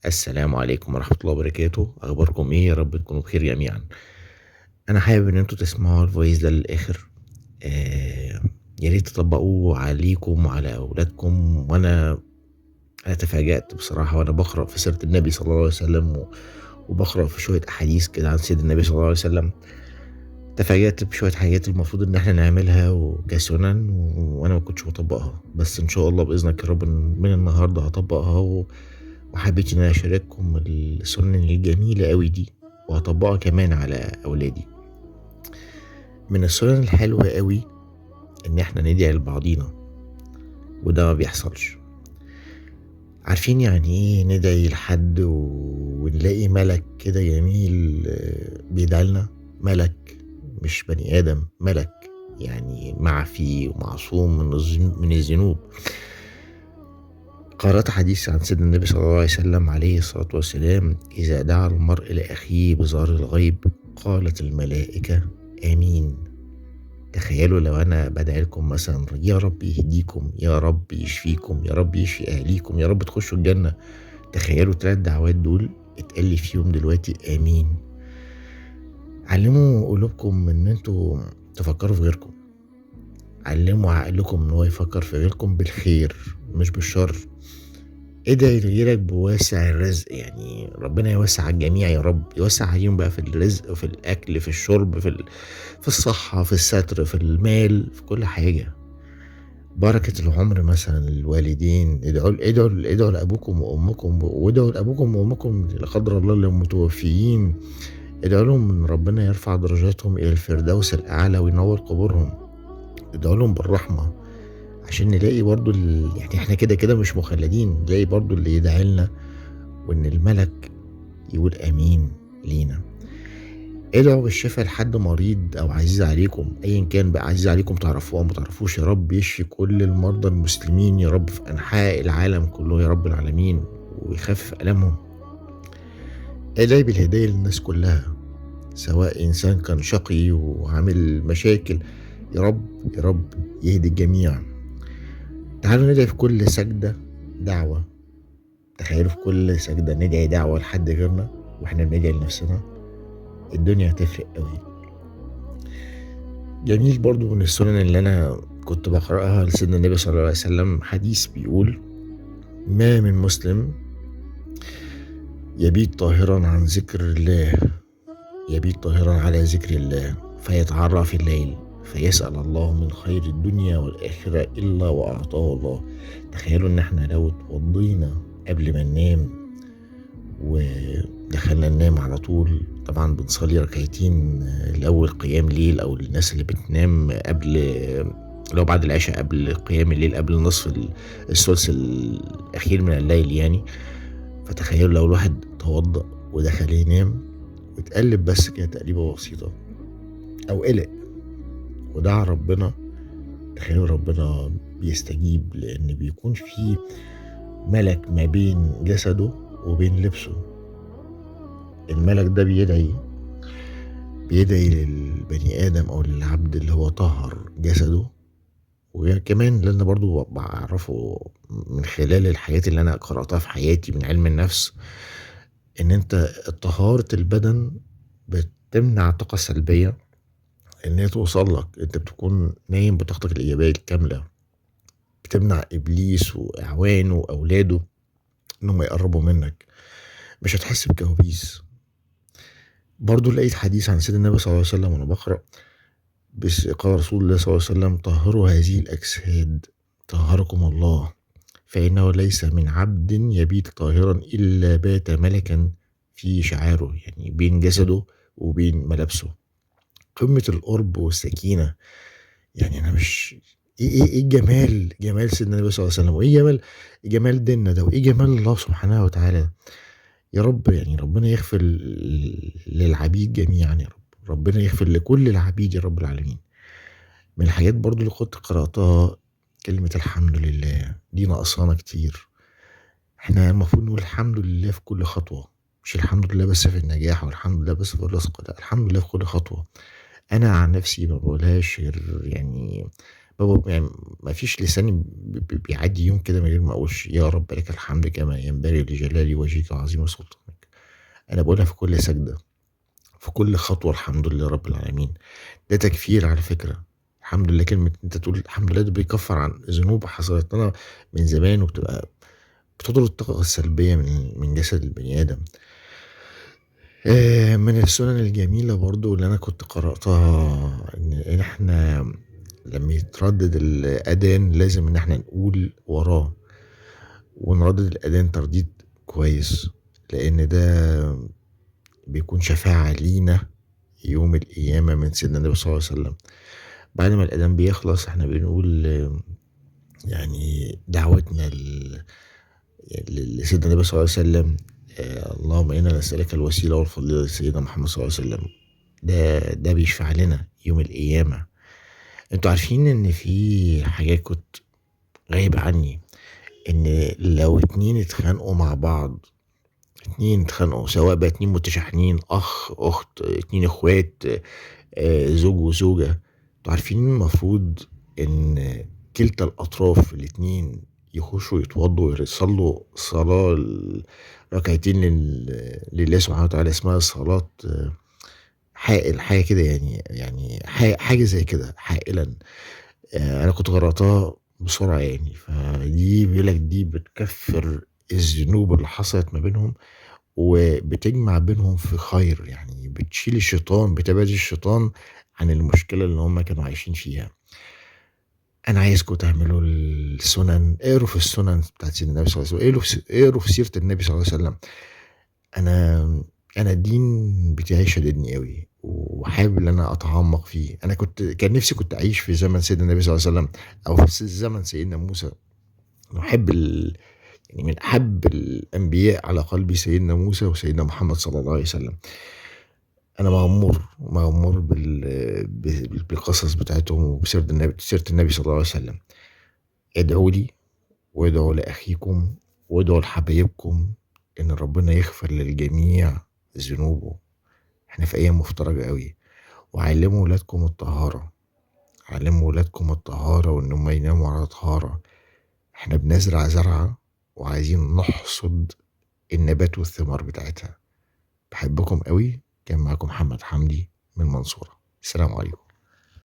السلام عليكم ورحمة الله وبركاته، أخباركم إيه؟ يا رب تكونوا بخير جميعًا. أنا حابب إن أنتم تسمعوا الvoice ده للآخر. يا ريت تطبّقوه عليكم وعلى أولادكم. أنا تفاجأت بصراحة وأنا باقرأ في سيرة النبي صلى الله عليه وسلم وباقرأ في شوية أحاديث كده عن سيدنا النبي صلى الله عليه وسلم. تفاجأت بشوية حاجات المفروض إن إحنا نعملها كسُنن وأنا ما كنتش باطبّقها، بس إن شاء الله بإذنك يا رب من النهارده هاطبّقها وحبيت إن أنا أشارككم السُنن الجميلة أوي دي، وهاطبّقها كمان على أولادي. من السُنن الحلوة أوي إن إحنا ندعي لبعضينا، وده ما بيحصلش. عارفين يعني إيه ندعي لحد ونلاقي مَلَك كده جميل بيدعي لنا؟ مَلَك مش بني آدم، مَلَك، يعني معفي ومعصوم من الذنوب. قرأت حديث عن سيدنا النبي صلى الله عليه وسلم عليه الصلاة والسلام: إذا دعا المرء لأخيه بظهر الغيب قالت الملائكة آمين. تخيلوا لو أنا بادعي لكم مثلًا يا رب يهديكم، يا رب يشفيكم، يا رب يشفي أهاليكم، يا رب تخشوا الجنة. تخيلوا ال3 دعوات دول اتقال لي فيهم دلوقتي آمين. علموا قلوبكم إن أنتم تفكروا في غيركم، علموا عقلكم إن هو يفكر في غيركم بالخير مش بالشر. ادعي لغيرك بواسع الرزق، يعني ربنا يوسع على الجميع يا رب، يوسع عليهم بقى في الرزق وفي الأكل في الشرب في الصحة في الستر في المال في كل حاجة. بركة العمر مثلا للوالدين، ادعوا لأبوكم وأمكم، وادعوا لأبوكم وأمكم لا قدر الله لو متوفيين. ادعوا لهم إن ربنا يرفع درجاتهم إلى الفردوس الأعلى وينور قبورهم. ادعوا لهم بالرحمة عشان نلاقي برضو يعني احنا كده مش مخلدين، نلاقي برضو اللي يدعي لنا وإن الملك يقول آمين لينا. ادعوا بالشفاء لحد مريض أو عزيز عليكم، أيا كان بقى، عزيز عليكم تعرفوه أو متعرفوش، يا رب يشفي كل المرضى المسلمين يا رب في أنحاء العالم كله يا رب العالمين ويخفف ألمهم. ادعي بالهداية للناس كلها، سواء إنسان كان شقي وعامل مشاكل، يا رب يا رب يهدي الجميع. تعالوا ندعي في كل سجدة دعوة. تخيلوا في كل سجدة ندعي دعوة لحد غيرنا واحنا بندعي لنفسنا، الدنيا هتفرق قوي. جميل برضو من السنن اللي انا كنت بقرأها لسيدنا النبي صلى الله عليه وسلم حديث بيقول: ما من مسلم يبيت طاهرا عن ذكر الله، يبيت طاهرا على ذكر الله فيتعرى في الليل فيسأل الله من خير الدنيا والآخرة إلا وأعطاه الله. تخيلوا إن احنا لو اتوضينا قبل ما ننام ودخلنا ننام على طول، طبعا بنصلي ركعتين الأول قيام ليل، أو الناس اللي بتنام قبل، لو بعد العشاء قبل قيام الليل، قبل نصف الثلث الأخير من الليل يعني. فتخيلوا لو الواحد توضأ ودخل ينام واتقلب بس كده تقليبة بسيطة أو قلق ودعا ربنا، تخيلوا ربنا بيستجيب، لأن بيكون في ملك ما بين جسده وبين لبسه. الملك ده بيدعي للبني آدم أو للعبد اللي هو طهر جسده. وكمان اللي أنا برضو بعرفه من خلال الحاجات اللي أنا قرأتها في حياتي من علم النفس، إن أنت طهارة البدن بتمنع الطاقة السلبية إن هي توصل لك. أنت بتكون نايم بطاقتك الإيجابية الكاملة، بتمنع إبليس وأعوانه وأولاده إنهم يقربوا منك، مش هتحس بكوابيس. برضو لقيت حديث عن سيدنا النبي صلى الله عليه وسلم وأنا بقرأ، بس قال رسول الله صلى الله عليه وسلم: طهروا هذه الأجساد طهركم الله، فإنه ليس من عبد يبيت طاهرا إلا بات ملكا في شعاره، يعني بين جسده وبين ملابسه. قمة القرب والسكينة. يعني أنا مش إيه جمال سيدنا النبي صلى الله عليه وسلم، وإيه جمال ديننا ده، وإيه جمال الله سبحانه وتعالى. يا رب يعني ربنا يغفر للعبيد جميعا يا رب، ربنا يغفر لكل العبيد يا رب العالمين. من الحاجات برضو اللي كنت قرأتها كلمة الحمد لله، دي ناقصانا كتير. احنا المفروض نقول الحمد لله في كل خطوة، مش الحمد لله بس في النجاح والحمد لله بس في الرزق، لا، الحمد لله في كل خطوة. أنا عن نفسي ما بقولهاش غير يعني هو يعني ما فيش لساني بيعدّي يوم كده من غير ما أقولش يا رب لك الحمد كما ينبغي لجلال وجهك وعظيم سلطانك. أنا باقولها في كل سجدة، في كل خطوة الحمد لله رب العالمين. ده تكفير على فكرة. الحمد لله كلمة أنت تقول الحمد لله ده بيكفّر عن ذنوب حصلت لنا من زمان وبتبقى بتطرد الطاقة السلبية من جسد البني آدم. من السُنن الجميلة برضه اللي أنا كنت قرأتها إن إحنا لمّا يتردد الأذان لازم إن إحنا نقول وراه، ونردد الأذان ترديد كويس، لإن ده بيكون شفاعة لينا يوم القيامة من سيدنا النبي صلى الله عليه وسلم. بعد ما الأذان بيخلص إحنا بنقول يعني دعوتنا لسيدنا النبي صلى الله عليه وسلم. اللهم إنا نسألك الوسيلة والفضيلة لسيدنا محمد صلى الله عليه وسلم. ده بيشفع لنا يوم القيامة. أنتم عارفين إن في حاجات كنت غايبة عني، إن لو 2 اتخانقوا مع بعض، 2 اتخانقوا سواء بقى 2 متشاحنين، أخ، أخت، 2 إخوات، زوج وزوجة، أنتم عارفين المفروض إن كلتا الأطراف الاتنين يخشوا يتوضّوا ويصلّوا صلاة ركعتين لله سبحانه وتعالى اسمها صلاة حائل، حاجة كده يعني حاجة زي كده حائلًا. أنا كنت قرأتها بسرعة يعني، فدي بيقول لك دي بتكفّر الذنوب اللي حصلت ما بينهم، وبتجمع بينهم في خير، يعني بتشيل الشيطان، بتبعد الشيطان عن المشكلة اللي هم كانوا عايشين فيها. أنا عايزكم تعملوا السُنن، اقروا في السُنن بتاعة سيدنا النبي صلى الله عليه وسلم، اقروا في سيرة النبي صلى الله عليه وسلم. أنا أنا الدين بتاعي شاددني أوي، وحابب إن أنا أتعمّق فيه. أنا كان نِفْسي كنت أعيش في زمن سيدنا النبي صلى الله عليه وسلم أو في زمن سيدنا موسى. أنا باحب يعني من أحب الأنبياء على قلبي سيدنا موسى وسيدنا محمد صلى الله عليه وسلم. أنا مغمور بالقصص بتاعتهم سيرة النبي صلى الله عليه وسلم. ادعوا لي وادعوا لأخيكم وادعوا لحبايبكم إن ربنا يغفر للجميع ذنوبه. إحنا في أيام مفترجة أوي، وعلّموا ولادكم الطهارة، علّموا ولادكم الطهارة وإن هم يناموا على طهارة. إحنا بنزرع زرعة وعايزين نحصد النبات والثمار بتاعتها. باحبكم أوي. كان معاكم محمد حمدي من المنصورة. السلام عليكم.